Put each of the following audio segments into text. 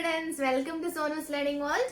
students, welcome to Sonu's Learning World.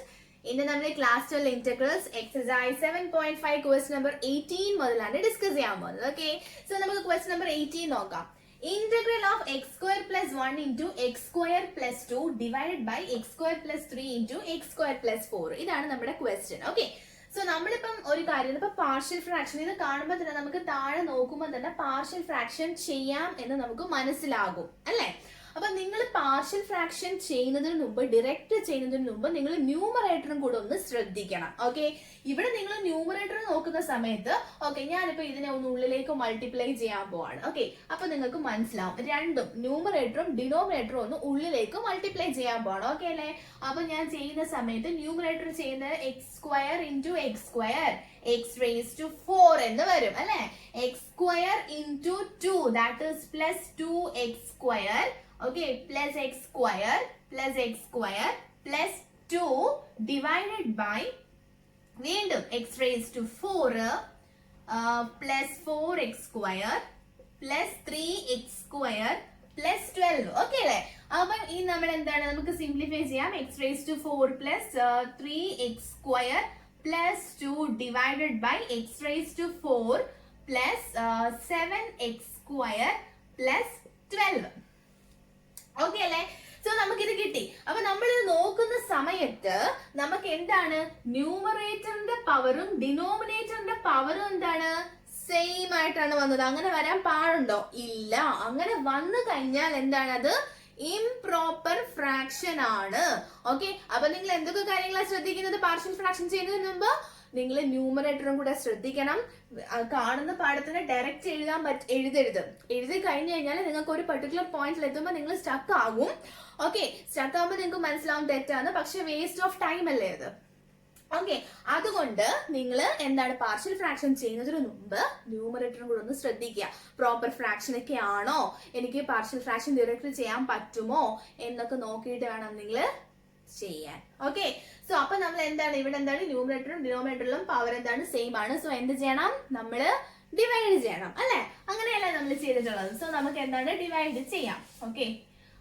ഇന്ന് നമ്മൾ class 12 integrals exercise 7.5 question number 18 മുതലാണ് discuss ചെയ്യാൻ പോകുന്നത്. ഓക്കെ, സോ നമുക്ക് ക്വസ്റ്റ്യൻ നമ്പർ 18 നോക്കാം. Integral of x square plus 1 into x square plus 2 divided by x square plus 3 into x square plus 4. ഇതാണ് നമ്മുടെ question. Okay, so നമ്മളിപ്പം ഒരു കാര്യം ഇപ്പൊ പാർഷ്യൽ ഫ്രാക്ഷൻ ഇത് കാണുമ്പോൾ തന്നെ നമുക്ക് താഴെ നോക്കുമ്പോൾ തന്നെ പാർഷ്യൽ ഫ്രാക്ഷൻ ചെയ്യാം എന്ന് നമുക്ക് മനസ്സിലാകും അല്ലേ. അപ്പൊ നിങ്ങൾ പാർഷ്യൽ ഫ്രാക്ഷൻ ചെയ്യുന്നതിന് മുമ്പ് ഡയറക്റ്റ് ചെയ്യുന്നതിന് മുമ്പ് നിങ്ങൾ ന്യൂമറേറ്ററും കൂടെ ഒന്ന് ശ്രദ്ധിക്കണം. ഓക്കെ, ഇവിടെ നിങ്ങൾ ന്യൂമറേറ്റർ നോക്കുന്ന സമയത്ത് ഓക്കെ ഞാനിപ്പോ ഇതിനെ ഒന്ന് ഉള്ളിലേക്ക് മൾട്ടിപ്ലൈ ചെയ്യാൻ പോവാണ്. ഓക്കെ, അപ്പൊ നിങ്ങൾക്ക് മനസ്സിലാവും രണ്ടും ന്യൂമറേറ്ററും ഡിനോമിനേറ്ററും ഒന്ന് ഉള്ളിലേക്ക് മൾട്ടിപ്ലൈ ചെയ്യാൻ പോവാണ്. ഓക്കെ അല്ലേ. അപ്പൊ ഞാൻ ചെയ്യുന്ന സമയത്ത് ന്യൂമറേറ്റർ ചെയ്യുന്നത് x square into x square x raise to 4 എന്ന് വരും അല്ലെ. X square into 2 that is plus 2x സ്ക്വയർ. Okay, plus x square plus 2 divided by വീണ്ടും x raised to 4 plus 4x square plus 3x square plus 12. Okay അല്ലേ. അപ്പം ഈ നമ്മൾ എന്താണ് നമുക്ക് സിംപ്ലിഫൈ ചെയ്യാം. x raised to 4 plus 3x square plus 2 divided by x raised to 4 plus 7x square plus 12. Okay അല്ലേ. So നമുക്കിത് കിട്ടി. അപ്പൊ നമ്മൾ ഇത് നോക്കുന്ന സമയത്ത് നമുക്ക് എന്താണ് ന്യൂമറേറ്ററിന്റെ പവറും ഡിനോമിനേറ്ററിന്റെ പവറും എന്താണ് സെയിം ആയിട്ടാണ് വന്നത്. അങ്ങനെ വരാൻ പാടുണ്ടോ? ഇല്ല. അങ്ങനെ വന്നു കഴിഞ്ഞാൽ എന്താണ് അത് ഇംപ്രോപ്പർ ഫ്രാക്ഷൻ ആണ്. ഓക്കെ, അപ്പൊ നിങ്ങൾ എന്തൊക്കെ കാര്യങ്ങളാണ് ശ്രദ്ധിക്കുന്നത് പാർഷ്യൽ ഫ്രാക്ഷൻ ചെയ്യുന്നതിന് മുമ്പ്? നിങ്ങൾ ന്യൂമറേറ്ററും കൂടെ ശ്രദ്ധിക്കണം. കാണുന്ന പാഠത്തിന് ഡയറക്റ്റ് എഴുതരുത്. എഴുതി കഴിഞ്ഞു കഴിഞ്ഞാൽ നിങ്ങൾക്ക് ഒരു പെർട്ടിക്കുലർ പോയിന്റിൽ എത്തുമ്പോൾ നിങ്ങൾ സ്റ്റക്ക് ആകും. ഓക്കെ, സ്റ്റക്ക് ആകുമ്പോൾ നിങ്ങൾക്ക് മനസ്സിലാവും തെറ്റാണ്, പക്ഷെ വേസ്റ്റ് ഓഫ് ടൈം അല്ലേ അത്. ഓക്കെ, അതുകൊണ്ട് നിങ്ങൾ എന്താണ് പാർഷ്യൽ ഫ്രാക്ഷൻ ചെയ്യുന്നതിന് മുമ്പ് ന്യൂമറേറ്ററും കൂടെ ഒന്ന് ശ്രദ്ധിക്കുക. പ്രോപ്പർ ഫ്രാക്ഷൻ ഒക്കെ ആണോ, എനിക്ക് പാർഷ്യൽ ഫ്രാക്ഷൻ ഡയറക്റ്റ് ചെയ്യാൻ പറ്റുമോ എന്നൊക്കെ നോക്കിയിട്ട് വേണം നിങ്ങൾ ചെയ്യാൻ. ഓക്കെ, സോ അപ്പൊ നമ്മൾ എന്താണ് ഇവിടെ എന്താണ് ന്യൂമറേറ്ററും ഡിനോമിനേറ്ററിലും പവർ എന്താണ് സെയിം ആണ്. സോ എന്ത് ചെയ്യണം? നമ്മൾ ഡിവൈഡ് ചെയ്യണം അല്ലെ. അങ്ങനെയല്ല നമ്മൾ ചെയ്തിട്ടുള്ളത്. സോ നമുക്ക് എന്താണ് ഡിവൈഡ് ചെയ്യാം. ഓക്കെ,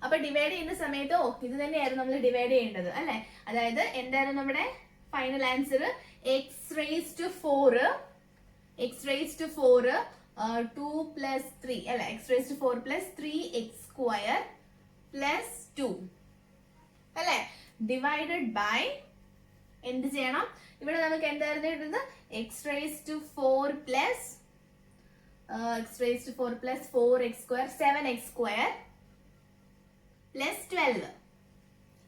അപ്പൊ ഡിവൈഡ് ചെയ്യുന്ന സമയത്ത് ഇത് തന്നെയായിരുന്നു നമ്മൾ ഡിവൈഡ് ചെയ്യേണ്ടത് അല്ലെ. അതായത് എന്തായിരുന്നു നമ്മുടെ final answer? X raise to 4 2 plus 3 അല്ലെ. X raise to 4 plus 3x square plus 2 അല്ലെ ഡിവൈഡഡ് ബൈ എന്ത് ചെയ്യണം? ഇവിടെ നമുക്ക് എന്തായിരുന്നു ഇടുന്നത്? X raise to 4 plus 4x square 7x square plus 12.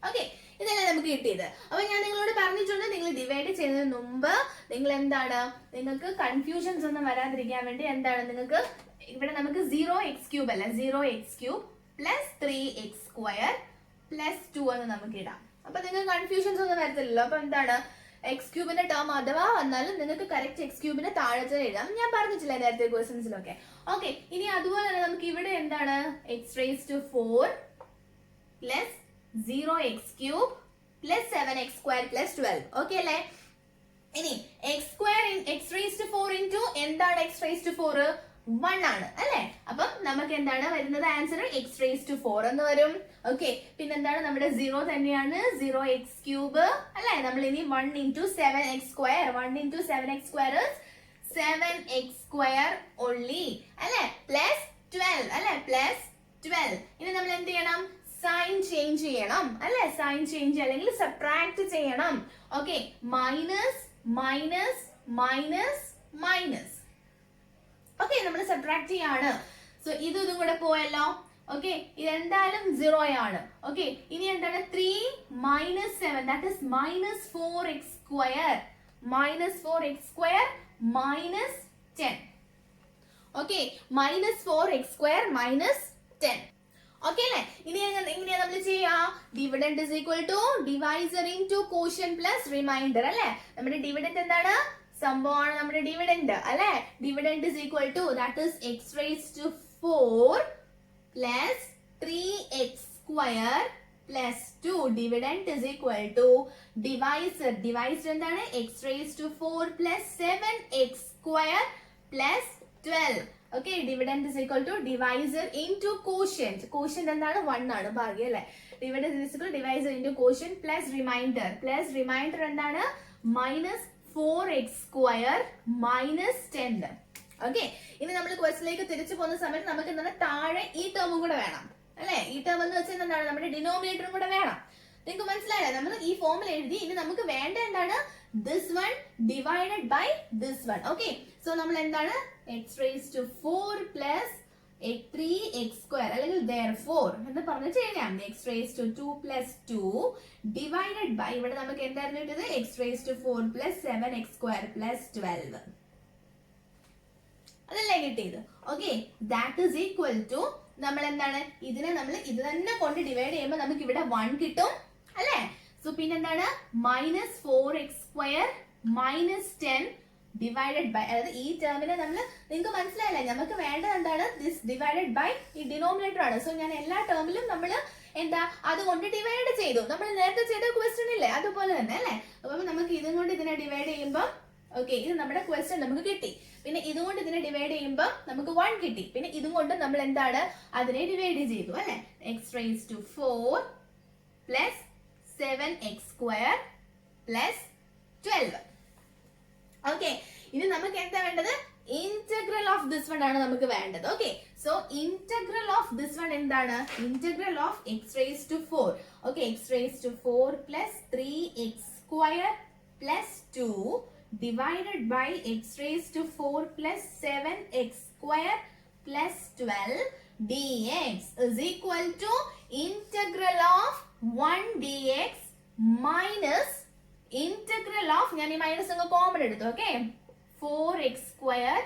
Okay, ഇതല്ലേ നമുക്ക് കിട്ടിയത്. അപ്പൊ ഞാൻ നിങ്ങളോട് പറഞ്ഞിട്ടുണ്ട് നിങ്ങൾ ഡിവൈഡ് ചെയ്യുന്നതിന് മുമ്പ് നിങ്ങൾ എന്താണ് നിങ്ങൾക്ക് കൺഫ്യൂഷൻസ് ഒന്നും വരാതിരിക്കാൻ വേണ്ടി എന്താണ് നിങ്ങൾക്ക് ഇവിടെ നമുക്ക് 0x³ അല്ല 0x³ plus 3x square plus 2 എന്ന് നമുക്ക് ഇടാം. അപ്പൊ നിങ്ങൾക്ക് കൺഫ്യൂഷൻസ് ഒന്നും വരത്തില്ലല്ലോ. അപ്പൊ എന്താണ് x³ ടേം അഥവാ വന്നാലും നിങ്ങൾക്ക് കറക്റ്റ് x³ താഴത്തെ എഴുതാം. ഞാൻ പറഞ്ഞിട്ടില്ല നേരത്തെ ക്വസ്റ്റൻസിലൊക്കെ. ഓക്കെ, ഇനി അതുപോലെ തന്നെ നമുക്ക് ഇവിടെ എന്താണ് X raise to 4 plus 0x³ plus 7x square plus 12. Okay അല്ലേ. ഇനി x raised to 4 into എന്താണ് x raised to 4? 1 ആണ് അല്ലെ. അപ്പം നമുക്ക് എന്താണ് വരുന്നത് ആൻസർ? എക്സ് റേസ് ടു 4 എന്ന് വരും. ഓക്കെ, പിന്നെന്താണ് നമ്മുടെ 0 തന്നെയാണ് 0x³ അല്ലെ. നമ്മൾ ഇനി 1 into 7x square 1 into 7x square is 7x square only അല്ലെ plus 12 അല്ലെ plus 12. ഇനി നമ്മൾ എന്ത് ചെയ്യണം? സൈൻ ചേഞ്ച് ചെയ്യണം അല്ലെ. സൈൻ ചേഞ്ച് അല്ലെങ്കിൽ സബ്ട്രാക്ട് ചെയ്യണം. Okay, minus minus minus minus. Okay, നമ്മൾ സബ്ട്രാക്ട് ചെയ്യാണ്. സോ ഇതും കൂടെ പോയല്ലോ. ഓക്കെ, ഇതെന്തായാലും 0 ആണ്. ഓക്കെ, ഇനി എന്താണ് 3 minus 7 that is minus 4x square minus 10. Okay, minus 4x square minus 10. Okay അല്ലേ. ഇനി എങ്ങനെയാ നമ്മൾ ചെയ്യാ? Dividend is equal to divisor into quotient plus remainder അല്ലെ. നമ്മുടെ ഡിവിഡൻഡ് എന്താണ്? സംഭവമാണ് നമ്മുടെ ഡിവിഡൻഡ് അല്ലെ. Dividend is equal to that is X raise to 4 plus 3x square plus 2. Dividend is equal to divisor എന്താണ്? X raise to 4 plus 7x square plus 12. Okay, dividend is equal to divisor into quotient. Quotient എന്താണ് 1 ആണ് ഭാഗ്യം അല്ലേ. Dividend is equal to divisor into quotient plus remainder. Plus remainder എന്താണ് minus 4x square minus 10. Okay, ഇനി നമ്മൾ ക്വസ്റ്റിലേക്ക് തിരിച്ചു പോകുന്ന സമയത്ത് നമുക്ക് എന്താണ് താഴെ ഈ ടേമും കൂടെ വേണം അല്ലേ. ഈ ടേം എന്ന് വെച്ചാൽ എന്താണ് നമ്മുടെ ഡിനോമിനേറ്ററും കൂടെ വേണം. നിങ്ങൾക്ക് മനസ്സിലായില്ലേ, നമ്മൾ ഈ ഫോമിൽ എഴുതി. ഇനി നമുക്ക് വേണ്ട എന്താണ് this one divided by this one. Okay, so നമ്മൾ എന്താണ് x raised to 4 plus 3x square അല്ലെങ്കിൽ therefore എന്ന് പറഞ്ഞിട്ട് എഴുതാം. x raised to 2 plus 2 divided by ഇവിടെ നമുക്ക് എന്തായിരുന്നു കിട്ടിയത് x raised to 4 plus 7x square plus 12 അതല്ലേ കിട്ടിയത്. Okay, that is equal to നമ്മൾ എന്താണ് ഇതിനെ നമ്മൾ ഇത് തന്നെ കൊണ്ട് ഡിവൈഡ് ചെയ്യുമ്പോൾ നമുക്ക് ഇവിടെ 1 കിട്ടും അല്ലേ. സോ പിന്നെന്താണ് minus 4x square minus 10 divided by, അതായത് ഈ ടേമിനെ നമ്മൾ നിങ്ങൾക്ക് മനസ്സിലായില്ല, നമുക്ക് വേണ്ടത് എന്താണ് ദിസ് ഡിവൈഡഡ് ബൈ ഈ ഡിനോമിനേറ്റർ ആണ്. സോ ഞാൻ എല്ലാ ടേമിലും നമ്മൾ എന്താ അതുകൊണ്ട് ഡിവൈഡ് ചെയ്തു. നമ്മൾ നേരത്തെ ചെയ്ത ക്വസ്റ്റ്യൻ ഇല്ലേ അതുപോലെ തന്നെ അല്ലേ. അപ്പം നമുക്ക് ഇതും കൊണ്ട് ഇതിനെ ഡിവൈഡ് ചെയ്യുമ്പോൾ ഓക്കെ ഇത് നമ്മുടെ ക്വസ്റ്റ്യൻ നമുക്ക് കിട്ടി. പിന്നെ ഇതുകൊണ്ട് ഇതിനെ ഡിവൈഡ് ചെയ്യുമ്പോൾ നമുക്ക് 1 കിട്ടി. പിന്നെ ഇതും കൊണ്ട് നമ്മൾ എന്താണ് അതിനെ ഡിവൈഡ് ചെയ്തു അല്ലെ. x raised to 4 plus 7x square plus 12. Okay, ഇനി നമുക്ക് എന്താ വേണ്ടത് ഇന്റഗ്രൽ ഓഫ് ദിസ് വൺ ആണ് നമുക്ക് വേണ്ടത്. Okay, so integral of this one എന്താണ് integral of x raised to 4. Okay, x raised to 4 plus 3x square plus 2 divided by x raised to 4 plus 7x square plus 12 dx is equal to integral of 1 dx minus integral of ഞാൻ ഈ minus അങ്ങ് common എടുത്തു. Okay, 4x square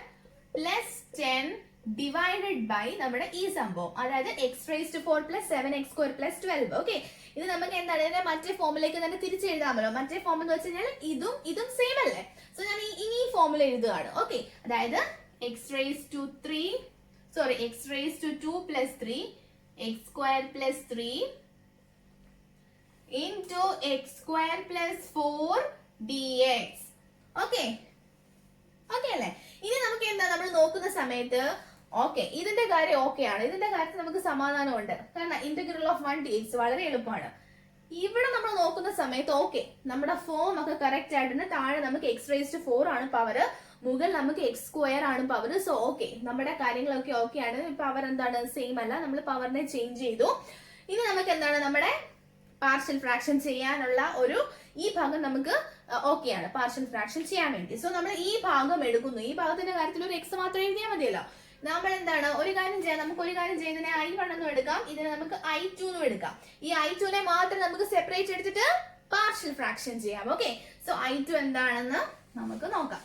plus 10 divided by നമ്മുടെ ഈ സംഭവം, അതായത് x raised to 4 plus 7x square plus 12. Okay, ഇത് നമുക്ക് എന്താണ് ഇതിന്റെ മറ്റേ ഫോമിലേക്ക് തന്നെ തിരിച്ചെഴുതാമല്ലോ. മറ്റേ ഫോം എന്ന് വെച്ച് കഴിഞ്ഞാൽ ഇതും സെയിം അല്ലേ. സോ ഞാൻ ഈ ഫോമിൽ എഴുതുകയാണ്. ഓക്കെ, അതായത് x raised to 2 plus 3 x square plus 3 into x square plus 4 dx. Okay okay അല്ലേ. ഇനി നമുക്ക് എന്താ നമ്മൾ നോക്കുന്ന സമയത്ത് ഓക്കെ ഇതിന്റെ കാര്യം ഓക്കെ ആണ്. ഇതിന്റെ കാര്യത്തിൽ നമുക്ക് സമാധാനമുണ്ട്, കാരണം ഇന്റഗ്രൽ ഓഫ് 1 dx വളരെ എളുപ്പമാണ്. ഇവിടെ നമ്മൾ നോക്കുന്ന സമയത്ത് ഓക്കെ നമ്മുടെ ഫോം ഒക്കെ കറക്റ്റ് ആയിട്ടുണ്ട്. താഴെ നമുക്ക് x raised to 4 ആണ് പവർ, മുകളിൽ നമുക്ക് x സ്ക്വയർ ആണ് പവർ. സോ ഓക്കെ നമ്മുടെ കാര്യങ്ങളൊക്കെ ഓക്കെ ആണ്. പവർ എന്താണ് സെയിം അല്ല, നമ്മൾ പവറിനെ ചേഞ്ച് ചെയ്തു. ഇനി നമുക്ക് എന്താണ് നമ്മുടെ പാർഷ്യൽ ഫ്രാക്ഷൻ ചെയ്യാനുള്ള ഈ ഭാഗം നമുക്ക് ഓക്കെ ആണ് പാർഷ്യൽ ഫ്രാക്ഷൻ ചെയ്യാൻ വേണ്ടി. സോ നമ്മൾ ഈ ഭാഗം എടുക്കുന്നു. ഈ ഭാഗത്തിന്റെ കാര്യത്തിൽ ഒരു എക്സ് മാത്രം എഴുതിയാൽ മതിയല്ലോ. നമ്മൾ എന്താണ് ഒരു കാര്യം ചെയ്യാം, നമുക്ക് ഒരു കാര്യം ചെയ്യുന്നതിനെ I1 എന്നും എടുക്കാം, ഇതിനെ നമുക്ക് I2 എന്നും എടുക്കാം. ഈ I2 നെ മാത്രം നമുക്ക് സെപ്പറേറ്റ് എടുത്തിട്ട് പാർഷ്യൽ ഫ്രാക്ഷൻ ചെയ്യാം. ഓക്കെ, സോ I2 എന്താണെന്ന് നമുക്ക് നോക്കാം.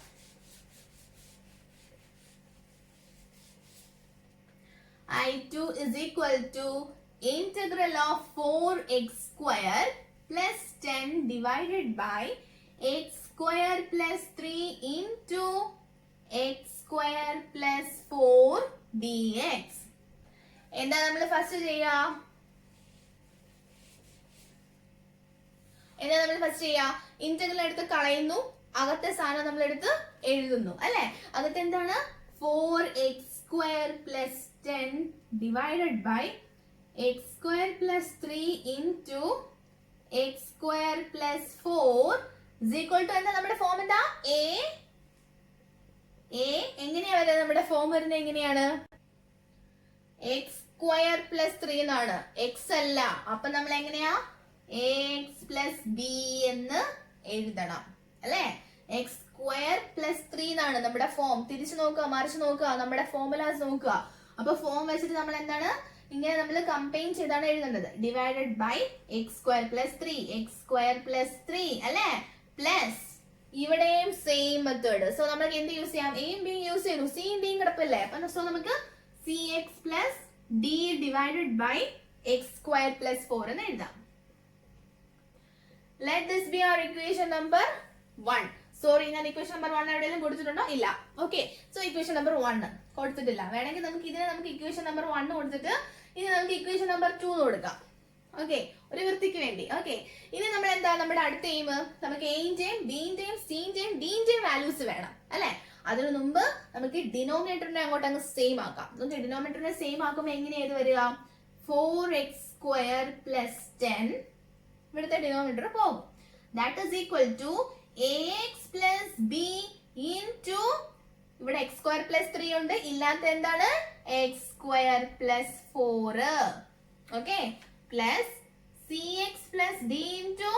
I2 is equal to integral of 4x square plus 10 divided by x square plus 3 into x square plus 4 dx. എന്താ നമ്മൾ ഫസ്റ്റ് ചെയ്യാ ഇന്റഗ്രൽ എടുത്ത് കളയുന്നു, അകത്തെ സാധനം നമ്മൾ എടുത്ത് എഴുതുന്നു അല്ലെ. അകത്ത് എന്താണ് 4x square plus 10 divided by x square plus 3 into x square plus 4 is equal to എന്താ നമ്മുടെ ഫോം എന്താ എങ്ങനെയാ വരുന്നത് നമ്മുടെ ഫോം വരുന്നത് എങ്ങനെയാണ് x square plus 3 എന്നാണ്, x അല്ല. അപ്പൊ നമ്മൾ എങ്ങനെയാ x plus b എന്ന് എഴുതണം അല്ലെ. x square plus 3 എന്നാണ് നമ്മുടെ ഫോം. തിരിച്ചു നോക്കുക, മറിച്ച് നോക്കുക, നമ്മുടെ ഫോമുലാസ് നോക്കുക. അപ്പൊ ഫോം വെച്ചിട്ട് നമ്മൾ എന്താണ് ഇങ്ങനെ നമ്മൾ കമ്പൈൻ ചെയ്താണ് എഴുതേണ്ടത്. Divided by x square plus 3 അല്ലെ, പ്ലസ് ഇവിടെയും സെയിം മെത്തേഡ്. സോ നമുക്ക് എന്ത് യൂസ് ചെയ്യാം, എയും ബിയും യൂസ് ചെയ്തു, സിയും ഡിയും കിടപ്പില്ലേ. അപ്പൊ സോ നമുക്ക് cx plus D divided by x square plus 4 എന്ന് എഴുതാം. Let this be our equation number 1. Sorry, ഞാൻ ഇക്വേഷൻ നമ്പർ 1 എവിടെയെങ്കിലും കൊടുത്തിട്ടുണ്ടോ? ഇല്ല. ഓക്കെ, സോ ഇക്വേഷൻ നമ്പർ 1 കൊടുത്തിട്ടില്ല. വേണമെങ്കിൽ നമുക്ക് ഇതിനെ നമുക്ക് ഇക്വേഷൻ നമ്പർ 1 കൊടുത്തിട്ട് ഇനി നമുക്ക് ഇക്വേഷൻ നമ്പർ 2 കൊടുക്കാം. ഓക്കെ, ഒരു വൃത്തിക്ക് വേണ്ടി. ഓക്കെ, ഇനി നമ്മൾ എന്താ നമ്മുടെ അടുത്ത എയിം, നമുക്ക് എയിന്റെയും ബിന്റെയും സിന്റെയും ഡിന്റെയും വാല്യൂസ് വേണം അല്ലെ. അതിനു മുമ്പ് നമുക്ക് ഡിനോമിനേറ്ററിനെ അങ്ങോട്ട് അങ്ങ് സെയിം ആക്കാം. ഡിനോമിനേറ്ററിനെ സെയിം ആക്കുമ്പോൾ എങ്ങനെയായത് വരിക? 4x² പ്ലസ് 10 ഇവിടുത്തെ ഡിനോമിനേറ്റർ പോകും. That is equal to ax plus B into ഇവിടെ x² പ്ലസ് 3 ഉണ്ട്, ഇല്ലാത്ത എന്താണ്? x² plus 4. Okay, plus cx plus d into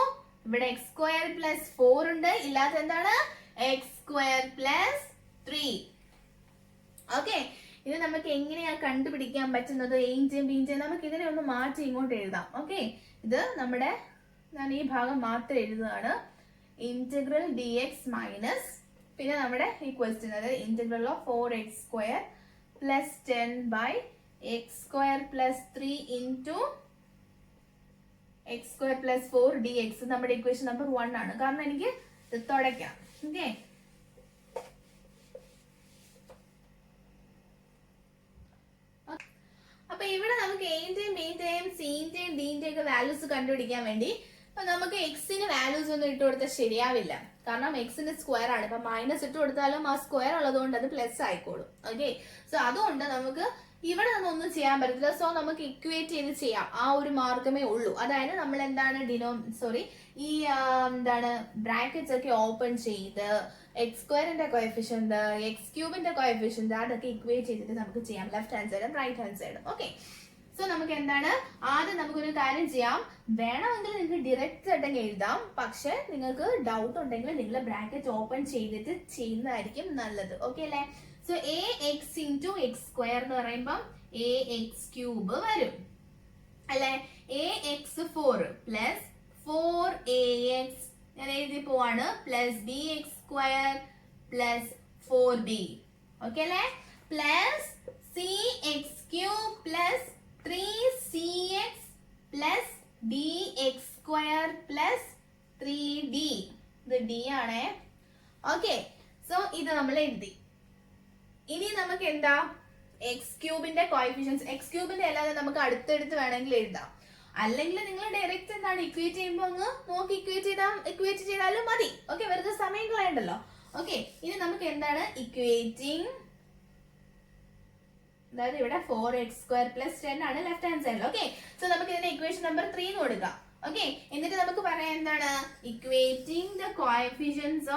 ഇവിടെ x² പ്ലസ് 4 ഉണ്ട്, ഇല്ലാത്ത എന്താണ്? x² plus 3. ഓക്കെ, ഇത് നമുക്ക് എങ്ങനെയാ കണ്ടുപിടിക്കാൻ പറ്റുന്നത്? എയും ബിയും നമുക്ക് ഇതിനെ ഒന്ന് മാറ്റി ഇങ്ങോട്ട് എഴുതാം. ഓക്കെ, ഇത് നമ്മുടെ ഞാൻ ഈ ഭാഗം മാത്രം എഴുതുകയാണ്. ഇന്റഗ്രൽ ഡി എക്സ് മൈനസ് പിന്നെ നമ്മുടെ ഈ ക്വസ്റ്റ്യൻ അതായത് integral of 4x² plus 10 by x² plus 3 into x² plus 4 dx നമ്മുടെ ഇക്വേഷൻ നമ്പർ 1 ആണ്. കാരണം എനിക്ക് ഇത് തുടയ്ക്കാം. ഓക്കെ, അപ്പൊ ഇവിടെ നമുക്ക് എന്റെയും ബിന്റെയും സിന്റെയും ഡിന്റെയും ഒക്കെ വാല്യൂസ് കണ്ടുപിടിക്കാൻ വേണ്ടി നമുക്ക് എക്സിന് വാല്യൂസ് ഒന്നും ഇട്ട് കൊടുത്താൽ ശരിയാവില്ല. കാരണം എക്സിന്റെ സ്ക്വയർ ആണ്. ഇപ്പൊ മൈനസ് ഇട്ട് കൊടുത്താലും ആ സ്ക്വയർ ഉള്ളതുകൊണ്ട് അത് പ്ലസ് ആയിക്കോളും. ഓക്കെ, സോ അതുകൊണ്ട് നമുക്ക് ഇവിടെ ഒന്നും ചെയ്യാൻ പറ്റത്തില്ല. സോ നമുക്ക് ഇക്വേറ്റ് ചെയ്ത് ചെയ്യാം. ആ ഒരു മാർഗമേ ഉള്ളൂ. അതായത് നമ്മൾ എന്താണ് ഈ എന്താണ് ബ്രാക്കറ്റ്സ് ഒക്കെ ഓപ്പൺ ചെയ്ത് x² കോഎഫിഷ്യന്റ് x³ കോഎഫിഷ്യന്റ് അതൊക്കെ ഇക്വേറ്റ് ചെയ്തിട്ട് നമുക്ക് ചെയ്യാം. ലെഫ്റ്റ് ഹാൻഡ് സൈഡും റൈറ്റ് ഹാൻഡ് സൈഡും. ഓക്കെ, സോ നമുക്ക് എന്താണ് ആദ്യം നമുക്കൊരു കാര്യം ചെയ്യാം. വേണമെങ്കിൽ നിങ്ങൾക്ക് ഡയറക്റ്റ് ആയിട്ട് എഴുതാം. പക്ഷെ നിങ്ങൾക്ക് ഡൗട്ട് ഉണ്ടെങ്കിൽ നിങ്ങൾ ബ്രാക്കറ്റ് ഓപ്പൺ ചെയ്തിട്ട് ചെയ്യുന്നതായിരിക്കും നല്ലത്. ഓക്കെ അല്ലേ? സോ ax ഇൻറ്റു x² എന്ന് പറയുമ്പോൾ ax³ വരും അല്ലെ? ax4 പ്ലസ് 4ax ഞാൻ എഴുതി പോവാണ് plus bx² plus 4b. Okay അല്ലെ? Plus cx³ plus 3cx plus dx² plus 3d. ഇത് d ആണേ. ഓക്കെ, സോ ഇത് നമ്മൾ എഴുതി. ഇനി നമുക്ക് എന്താ x³ കോഎഫിഷ്യൻസ് x³ അല്ലാതെ നമുക്ക് അടുത്തടുത്ത് വേണമെങ്കിൽ എഴുതാം. അല്ലെങ്കിൽ നിങ്ങൾ ഡയറക്റ്റ് എന്താണ് ഇക്വേറ്റ് ചെയ്യുമ്പോൾ അങ്ങ് നോക്കി ഇക്വേറ്റ് ചെയ്താലും മതി. ഓക്കെ, വെറുതെ സമയം കളയണ്ടല്ലോ. ഓക്കെ, ഇനി നമുക്ക് എന്താണ് ഇക്വേറ്റിംഗ്, അതായത് ഇവിടെ 4x² പ്ലസ് 10 ആണ് ലെഫ്റ്റ് ഹാൻഡ് സൈഡിൽ. ഓക്കെ, സോ നമുക്ക് ഇതിന്റെ ഇക്വേഷൻ നമ്പർ 3 എന്ന് കൊടുക്കാം. ഓക്കെ, എന്നിട്ട് നമുക്ക് പറയാം എന്താണ് equating the coefficients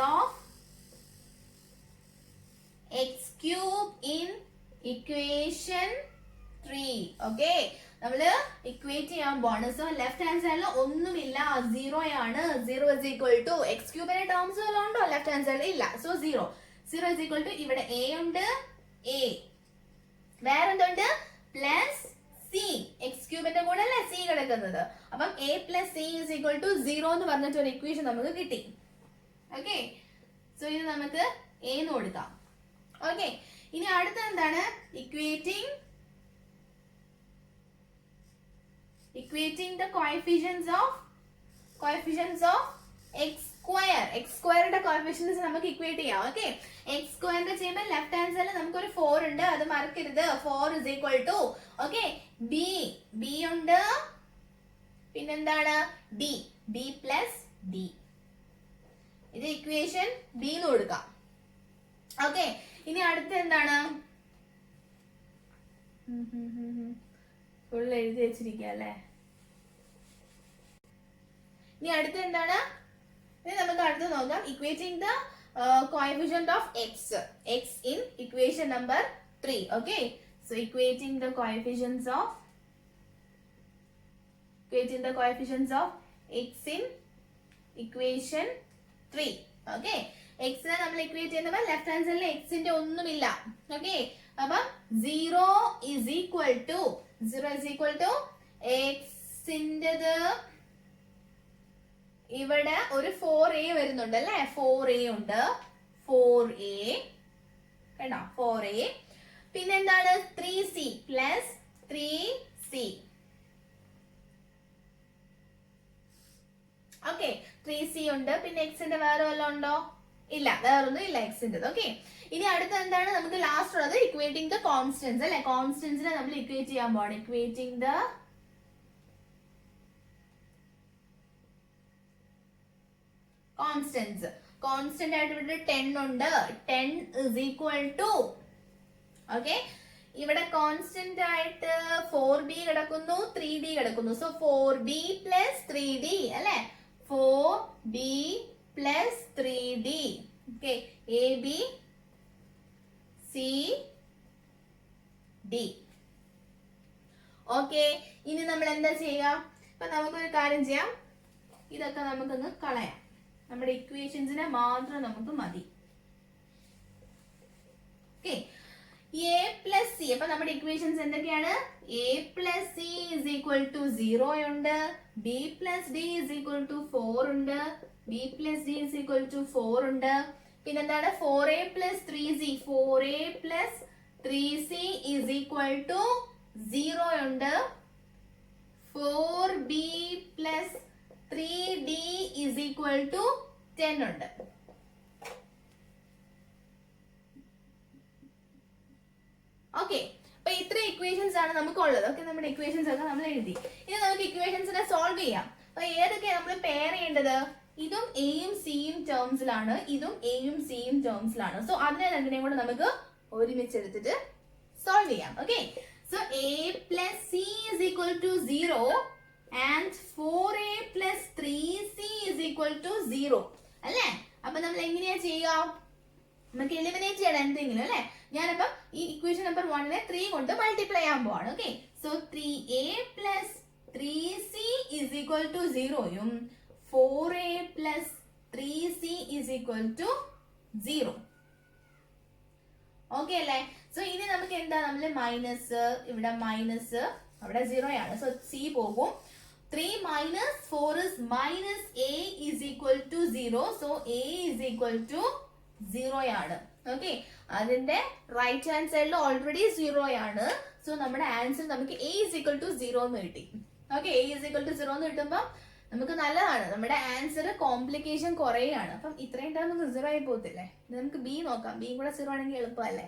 of x³ in equation 3. Okay, നമ്മള് ഇക്വേറ്റ് ചെയ്യാൻ പോവാണ്. സോ ലെഫ്റ്റ് ഹാൻഡ് സൈഡിൽ ഒന്നുമില്ല, 0 ആണ്. 0 is equal to x³ terms വല്ലതും ഉണ്ടോ ലെഫ്റ്റ് ഹാൻഡ് സൈഡിൽ? ഇല്ല. സോ 0 is equal to ഇവിടെ a ഉണ്ട്, a വേറെന്തുണ്ട്? Plus c. x³ കൂടെ അല്ലേ c കിടക്കുന്നത്. അപ്പം a plus c is equal to 0 എന്ന് പറഞ്ഞിട്ട് ഒരു ഇക്വേഷൻ നമുക്ക് കിട്ടി. ഓക്കെ, സോ ഇത് നമുക്ക് a എന്ന് കൊടുക്കാം. ഓക്കെ, ഇനി അടുത്ത എന്താണ് equating the coefficients of x² coefficients നമുക്ക് ഇക്വേറ്റ് ചെയ്യാം. ഓക്കെ, x² ചെയ്യുമ്പോൾ ലെഫ്റ്റ് ഹാൻഡ് സൈഡിൽ നമുക്കൊരു 4 ഉണ്ട്, അത് മറക്കരുത്. 4 is equal to okay b ഉണ്ട്, പിന്നെന്താണ് b പ്ലസ് d. ഇത് ഇക്വേഷൻ b എന്ന് കൊടുക്കാം. ഓക്കെ, ഇനി അടുത്ത എന്താണ് ഫുൾ എഴുതി വെച്ചിരിക്കുക അല്ലേ? ഇനി അടുത്ത എന്താണ്? ഇനി നമുക്ക് അടുത്ത് നോക്കാം equating the coefficient of x in equation number 3. Okay, so equating the coefficients of x in equation 3. Okay, എക്സിനെ നമ്മൾ ഇക്വേറ്റ് ചെയ്യുമ്പോൾ ലെഫ്റ്റ് ഹാൻഡ് സൈഡിൽ എക്സിന്റെ ഒന്നുമില്ല. ഓക്കെ, അപ്പം 0 is equal to എക്സിൻ്റെത് ഇവിടെ ഒരു 4a വരുന്നുണ്ട് അല്ലേ? 4a ഉണ്ട്, 4a കേട്ടോ, 4a. പിന്നെന്താണ് 3c plus 3c. Okay, 3c ഉണ്ട്. പിന്നെ എക്സിന്റെ വേറെ വല്ലതും ഉണ്ടോ? ഇല്ല, വേറൊന്നും ഇല്ല എക്സിന്റെ. ഓക്കെ, ഇനി അടുത്ത എന്താണ് നമുക്ക് ലാസ്റ്റ് ഉള്ളത് ഇക്വേറ്റിംഗ് ദ കോൺസ്റ്റൻസ് അല്ലെ? കോൺസ്റ്റൻസിനെ നമ്മൾ ഇക്വേറ്റ് ചെയ്യാൻ പോവാണ്. Equating the constants. കോൺസ്റ്റന്റ് ആയിട്ട് ഇവിടെ 10 ഉണ്ട്. 10 is equal to, ഓക്കെ, ഇവിടെ കോൺസ്റ്റന്റ് ആയിട്ട് 4b കിടക്കുന്നു, 3d കിടക്കുന്നു. സോ 4b പ്ലസ് 3d അല്ലെ, 4b plus 3d. Okay, A B C D. Okay, ഇനി നമ്മൾ എന്താ ചെയ്യുക? അപ്പൊ നമുക്കൊരു കാര്യം ചെയ്യാം, ഇതൊക്കെ നമുക്കൊന്ന് കളയാം. നമ്മുടെ ഇക്വേഷൻസിനെ മാത്രം നമുക്ക് മതി. Okay, A plus C. അപ്പൊ നമ്മുടെ ഇക്വേഷൻസ് എന്തൊക്കെയാണ്? A plus C is equal to 0 ഉണ്ട്, B plus D is equal to 4 ഉണ്ട്, B plus D is equal to 4 ഉണ്ട്. പിന്നെന്താണ്? 4a plus 3c, 4a plus 3c is equal to 0 ഉണ്ട്, 4b plus 3d is equal to 10 ഉണ്ട്. Okay, അപ്പൊ ഇത്ര equations ആണ് നമുക്കുള്ളത്. ഓക്കെ, നമ്മുടെ ഇക്വേഷൻസ് ഒക്കെ നമ്മൾ എഴുതി. ഇനി നമുക്ക് ഇക്വേഷൻസിനെ സോൾവ് ചെയ്യാം. അപ്പൊ ഏതൊക്കെയാണ് നമ്മൾ പെയർ ചെയ്യേണ്ടത്? ഇതും എയും സിയും ടേംസിലാണ്, ഇതും എയും സിയും ടേംസിലാണ്. സോ അതിനെ രണ്ടിനെയും കൂടെ നമുക്ക് ഒരുമിച്ച് എടുത്തിട്ട് സോൾവ് ചെയ്യാം. Okay, so A plus C is equal to 0 and 4a plus 3c is equal to 0 അല്ലേ? അപ്പൊ നമ്മൾ എങ്ങനെയാ ചെയ്യുക? നമുക്ക് എലിമിനേറ്റ് ചെയ്യണം എന്തെങ്കിലും അല്ലെ. ഞാനപ്പം ഈ ഇക്വേഷൻ നമ്പർ 1നെ 3 കൊണ്ട് മൾട്ടിപ്ലൈ ചെയ്യാൻ പോവാണ്. Okay, so 3a plus 3c is equal to 0യും 4a plus 3c is equal to 0. Okay അല്ലേ? സോ ഇനി നമുക്ക് എന്താ, നമ്മൾ മൈനസ്, ഇവിടെ മൈനസ്, അവിടെ 0 ആണ്. സോ c പോകും. 3 minus 4 is minus a is equal to 0. So a is equal to 0 ആണ്. ഓക്കെ, അതിന്റെ റൈറ്റ് ഹാൻഡ് സൈഡിൽ ഓൾറെഡി 0 ആണ്. സോ നമ്മുടെ ആൻസർ നമുക്ക് a is equal to 0 എന്ന് കിട്ടി. Okay, a is equal to 0 എന്ന് കിട്ടുമ്പോൾ നമുക്ക് നല്ലതാണ്. നമ്മുടെ ആൻസർ കോംപ്ലിക്കേഷൻ കുറയാണ്. അപ്പം ഇത്രയും ടൈം നമുക്ക് 0 ആയി പോകത്തില്ലേ? നമുക്ക് ബി നോക്കാം. ബി കൂടെ 0 ആണെങ്കിൽ എളുപ്പമല്ലേ?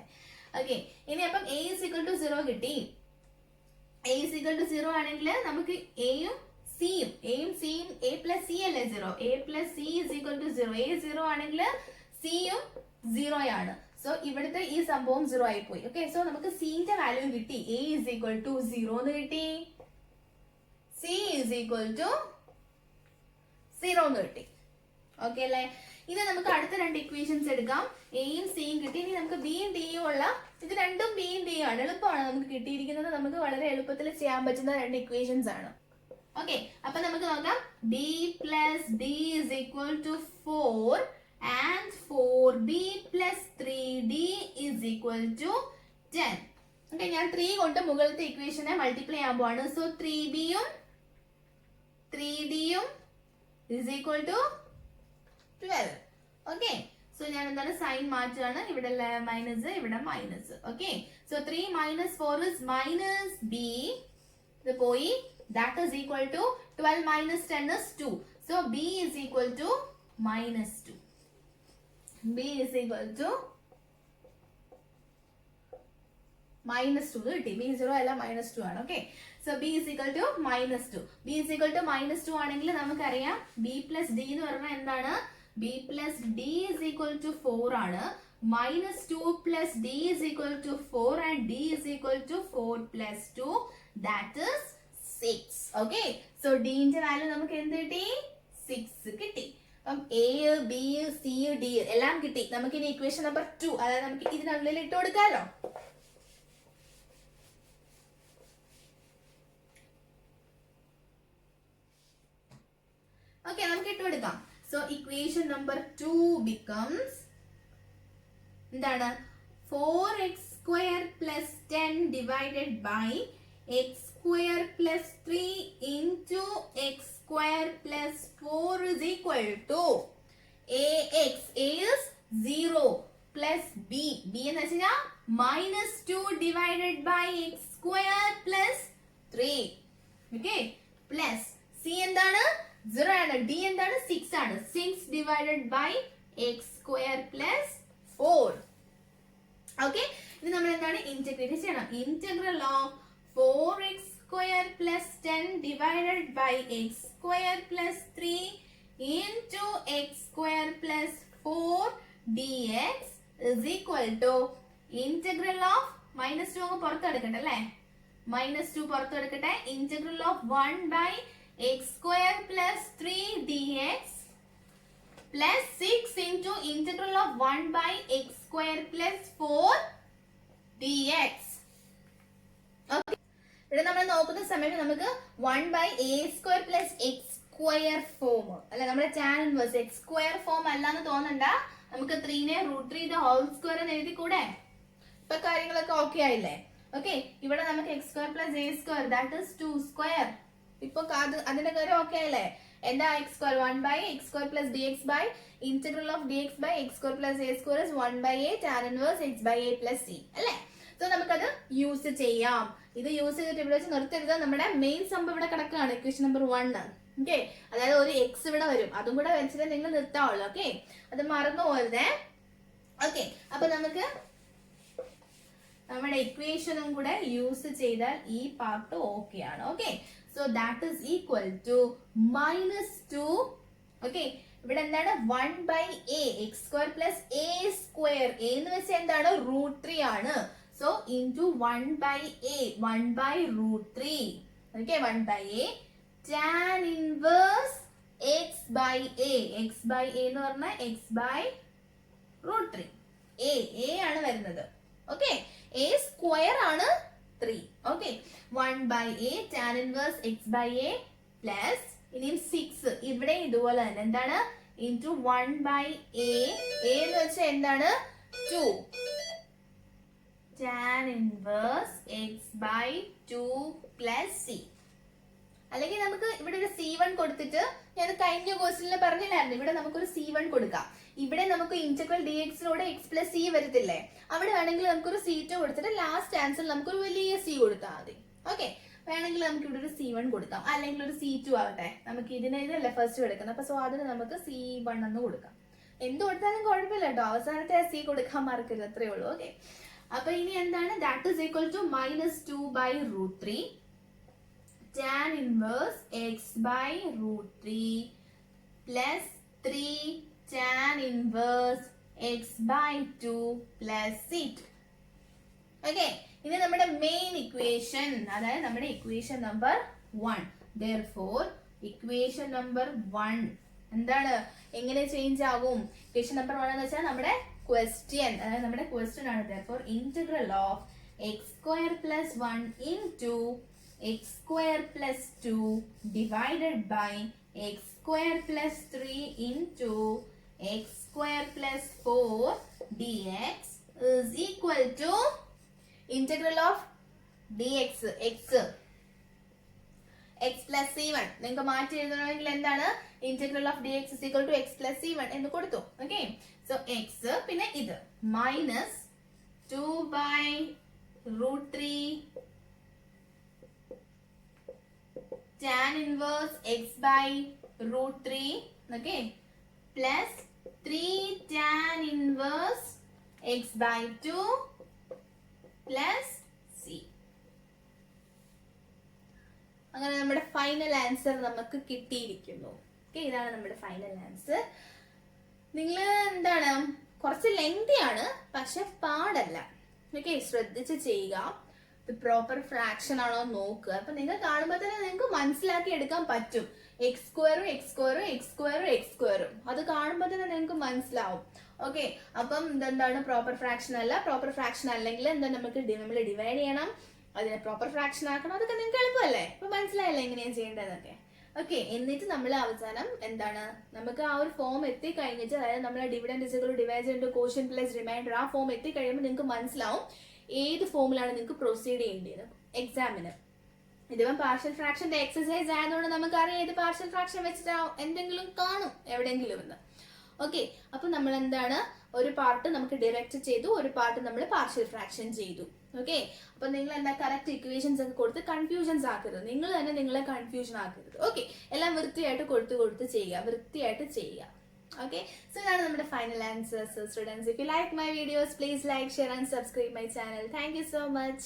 ഓക്കെ, ഇനി അപ്പം a is equal to 0 കിട്ടി. a is equal to 0 ആണെങ്കിൽ നമുക്ക് എയും സിയും, എയും സിയും, എ പ്ലസ് സി അല്ലേ 0, A plus C is equal to 0. A 0 ആണെങ്കിൽ സിയും 0 ആണ്. സോ ഇവിടുത്തെ ഈ സംഭവം 0 ആയി പോയി. ഓക്കെ, സോ നമുക്ക് സിന്റെ വാല്യൂ കിട്ടി. എ ഇസ് ഈക്വൽ ടു 0 എന്ന് കിട്ടി, സി ഇസ് ഈക്വൽ ടു 0 എന്ന് കിട്ടി. ഓക്കെ അല്ലേ? ഇനി നമുക്ക് അടുത്ത രണ്ട് ഇക്വേഷൻസ് എടുക്കാം. എയും സിയും കിട്ടി. ഇനി നമുക്ക് ബിയും ഡിയും ഉള്ള, ഇത് രണ്ടും ബിയും ഡിയും ആണ്. എളുപ്പമാണ് നമുക്ക് കിട്ടിയിരിക്കുന്നത്. നമുക്ക് വളരെ എളുപ്പത്തിൽ ചെയ്യാൻ പറ്റുന്ന രണ്ട് ഇക്വേഷൻസ് ആണ്. ഓക്കെ, അപ്പൊ നമുക്ക് നോക്കാം. B plus D is equal to 4 and 4b plus 3d is equal to 10. Okay, ഞാൻ 3 കൊണ്ട് മുകളിലത്തെ ഇക്വേഷനെ മൾട്ടിപ്ലൈ ചെയ്യാൻ പോവാണ്. സോ 3bയും 3dയും is equal to 12. Okay, so ഞാൻ എന്താണ് സൈൻ മാറ്റുകയാണ്. ഇവിടെ മൈനസ്, ഇവിടെ minus. Okay, so 3 minus 4 is minus b. ഇത് പോയി. That is equal to 12 minus 10 is 2. So b is equal to minus 2. b is equal to minus 2 കിട്ടി. b 0 അല്ല minus 2 ആണ്. Okay, so b is equal to minus 2. b is equal to minus 2 ആണെങ്കിൽ നമുക്കറിയാം b plus d എന്ന് പറഞ്ഞാൽ എന്താണ്? b plus d is equal to 4 ആണ്. minus 2 plus d is equal to 4 and d is equal to 4 plus 2, that is 6. Okay, so d ന്റെ value നമുക്ക് എന്ത് കിട്ടി? 6 കിട്ടി. അപ്പം എ ബി സി ഡി എല്ലാം കിട്ടി. നമുക്ക് ഇനി ഇക്വേഷൻ നമ്പർ 2, അതായത് നമുക്ക് ഇതിനുള്ളിൽ ഇട്ട് കൊടുക്കാലോ. ഓക്കെ, നമുക്ക് ഇട്ട് കൊടുക്കാം. സോ ഇക്വേഷൻ നമ്പർ 2 ബിക്കംസ് എന്താണ്? 4x² plus 10 divided by x² plus 3 into x² plus 4 is equal to ax. A is 0 plus b. b എന്ന് വെച്ചാൽ minus 2 divided by x² plus 3. Okay, plus c എന്താണ്? 0 ആണ്. d എന്താണ്? 6 ആണ്. 6 divided by x² plus 4. Okay, ഇത് നമ്മൾ എന്താണ്? Integrate ചെയ്യണം. Integral of 4x² plus 10 divided by x² plus 3 into x square plus 4 dx is equal to integral of minus 2 അങ്ങ് പുറത്തെടുക്കട്ടെ അല്ലേ, -2 പുറത്തെടുക്കട്ടെ, integral of 1 by x square plus 3 dx plus 6 into integral of 1 by x square plus 4 dx. Okay. ഇവിടെ നമ്മൾ നോക്കുന്ന സമയത്ത് നമുക്ക് 1 by a square plus x square form അല്ല, നമ്മുടെ tan inverse x square form അല്ലാന്ന് തോന്നണ്ട, നമുക്ക് 3നെ √3 the whole square എന്ന് എഴുതി കൂടെ. ഇപ്പൊ കാര്യങ്ങളൊക്കെ ഓക്കെ ആയില്ലേ? ഓക്കെ, ഇവിടെ നമുക്ക് x square plus a square that is 2 square. ഇപ്പൊ അതിന്റെ കാര്യം ഓക്കെ ആയില്ലേ? എന്താ x square? 1 by x square plus dx by integral of dx by x square plus a square is 1 by a tan inverse x by a plus c അല്ലേ? So നമുക്കത് use ചെയ്യാം. ഇത് use ചെയ്തിട്ട് ഇവിടെ വെച്ച് നിർത്തരുത്, നമ്മുടെ മെയിൻ സംഭവം ഇവിടെ കിടക്കുകയാണ്, ഇക്വേഷൻ നമ്പർ 1. ഓക്കെ, അതായത് ഒരു എക്സ് ഇവിടെ വരും, അതും കൂടെ വെച്ചിട്ട് നിങ്ങൾ നിർത്താവുള്ളൂ. ഓക്കെ, അത് മറന്നു പോരുതേ. ഓക്കെ, അപ്പൊ നമുക്ക് നമ്മുടെ ഇക്വേഷനും കൂടെ യൂസ് ചെയ്താൽ ഈ പാർട്ട് ഓക്കെ ആണ്. Okay, so that is equal to -2. Okay, ഇവിടെ എന്താണ് 1 by a x square plus a square. a എന്ന് വെച്ചാൽ എന്താണ്? √3 ആണ്. So into 1 by a, 1 by √3. Okay, 1 by a tan inverse x by a. x by a എന്ന് പറഞ്ഞാൽ x by √3. a ആണ് വരുന്നത്. ഓക്കെ, a സ്ക്വയർ ആണ് 3. Okay, 1 by a tan inverse x by a plus ഇനിയും 6 ഇവിടെ ഇതുപോലെ തന്നെ എന്താണ്? into 1 by a. a എന്ന് വെച്ചാൽ എന്താണ്? 2 tan inverse x by 2 plus c. അല്ലെങ്കിൽ നമുക്ക് ഇവിടെ ഒരു C1 കൊടുത്തിട്ട്, ഞാൻ കഴിഞ്ഞ ക്വസ്റ്റ്യനിൽ പറഞ്ഞില്ലായിരുന്നു, ഇവിടെ നമുക്കൊരു C1 കൊടുക്കാം. ഇവിടെ നമുക്ക് ഇന്റഗ്രൽ dxനോട് x plus c വരത്തില്ലേ, അവിടെ വേണമെങ്കിൽ നമുക്കൊരു C2 കൊടുത്തിട്ട് ലാസ്റ്റ് ആൻസറിൽ നമുക്കൊരു വലിയ c കൊടുത്താൽ മതി. ഓക്കെ, വേണമെങ്കിൽ നമുക്ക് ഇവിടെ ഒരു C1 കൊടുക്കാം, അല്ലെങ്കിൽ ഒരു C2 ആവട്ടെ. നമുക്ക് ഇതിനല്ലേ ഫസ്റ്റ് എടുക്കുന്നത്, അപ്പൊ സോ അതിന് നമുക്ക് C1 എന്ന് കൊടുക്കാം. എന്ത് കൊടുത്താലും കുഴപ്പമില്ല കേട്ടോ, അവസാനത്തെ c കൊടുക്കാൻ മറക്കരുത്, അത്രേ ഉള്ളൂ. ഓക്കെ, അപ്പൊ ഇനി എന്താണ്? That is equal to -2 by √3 tan inverse x by √3 plus 3 tan inverse x by 2 plus c2. Okay, ഇനി നമ്മുടെ മെയിൻ ഇക്വേഷൻ, അതായത് നമ്മുടെ equation number 1. therefore equation number 1 എന്താണ്? എങ്ങനെ ചേഞ്ച് ആകും? ഇക്വേഷൻ നമ്പർ 1 എന്ന് വെച്ചാൽ നമ്മുടെ ക്വസ്റ്റ്യൻ, അതായത് നമ്മുടെ ക്വസ്റ്റ്യൻ ആണ്. therefore integral of x square plus 1 into x square plus 2 divided by x square plus 3 into x square plus 4 dx is equal to integral of dx x plus c1. നിങ്ങൾക്ക് മാറ്റി എഴുതണമെങ്കിൽ എന്താണ്? integral of dx is equal to x plus c1 എന്ന് കൊടുത്തു. Okay, so x പിന്നെ ഇത് -2 by √3 tan inverse x by √3. okay, plus 3 tan inverse x by 2 plus c. അങ്ങനെ നമ്മുടെ ഫൈനൽ ആൻസർ നമുക്ക് കിട്ടിയിരിക്കുന്നു. ഓക്കെ, ഇതാണ് നമ്മുടെ ഫൈനൽ ആൻസർ. നിങ്ങൾ എന്താണ്, കുറച്ച് ലെങ്തി ആണ്, പക്ഷെ പാടല്ല. ഓക്കെ, ശ്രദ്ധിച്ച് ചെയ്യുക. പ്രോപ്പർ ഫ്രാക്ഷൻ ആണോ നോക്കുക. അപ്പൊ നിങ്ങൾ കാണുമ്പോൾ തന്നെ നിങ്ങൾക്ക് മനസ്സിലാക്കി എടുക്കാൻ പറ്റും. x സ്ക്വയറും x സ്ക്വയറും x സ്ക്വയറും x സ്ക്വയറും അത് കാണുമ്പോൾ തന്നെ നിങ്ങൾക്ക് മനസ്സിലാവും. ഓക്കെ, അപ്പം ഇതെന്താണ്? പ്രോപ്പർ ഫ്രാക്ഷൻ അല്ല. പ്രോപ്പർ ഫ്രാക്ഷൻ അല്ലെങ്കിൽ എന്താ, നമുക്ക് നമ്മൾ ഡിവൈഡ് ചെയ്യണം, അതിനെ പ്രോപ്പർ ഫ്രാക്ഷൻ ആക്കണം. അതൊക്കെ നിങ്ങൾക്ക് എളുപ്പമല്ലേ? ഇപ്പൊ മനസ്സിലായല്ലേ എങ്ങനെയാണ് ചെയ്യേണ്ടതെന്നൊക്കെ? ഓക്കെ, എന്നിട്ട് നമ്മൾ അവസാനം എന്താണ്, നമുക്ക് ആ ഒരു ഫോം എത്തിക്കഴിഞ്ഞിട്ട്, അതായത് നമ്മളെ dividend is equal to divide into quotient plus remainder, ആ ഫോം എത്തിക്കഴിയുമ്പോൾ നിങ്ങൾക്ക് മനസ്സിലാവും ഏത് ഫോമിലാണ് നിങ്ങൾക്ക് പ്രൊസീഡ് ചെയ്യേണ്ടത് എക്സാമിന്. ഇതിപ്പം പാർഷ്യൽ ഫ്രാക്ഷന്റെ എക്സസൈസ് ആയതുകൊണ്ട് നമുക്ക് അറിയാം ഇത് പാർഷ്യൽ ഫ്രാക്ഷൻ വെച്ചിട്ട് എന്തെങ്കിലും കാണും എവിടെയെങ്കിലും എന്ന്. ഓക്കെ, അപ്പൊ നമ്മൾ എന്താണ്, ഒരു പാർട്ട് നമുക്ക് ഡയറക്റ്റ് ചെയ്തു, ഒരു പാർട്ട് നമ്മൾ പാർഷ്യൽ ഫ്രാക്ഷൻ ചെയ്തു. ഓക്കെ, അപ്പൊ നിങ്ങൾ എന്താ കറക്റ്റ് ഇക്വേഷൻസ് ഒക്കെ കൊടുത്ത് കൺഫ്യൂഷൻസ് ആക്കരുത്, നിങ്ങൾ തന്നെ നിങ്ങളെ കൺഫ്യൂഷൻ ആക്കരുത്. ഓക്കെ, എല്ലാം വൃത്തിയായിട്ട് കൊടുത്ത് ചെയ്യുക, വൃത്തിയായിട്ട് ചെയ്യുക. Okay, so that's നമ്മുടെ final answers. So students, if you like my videos, please like, share and subscribe my channel. Thank you so much.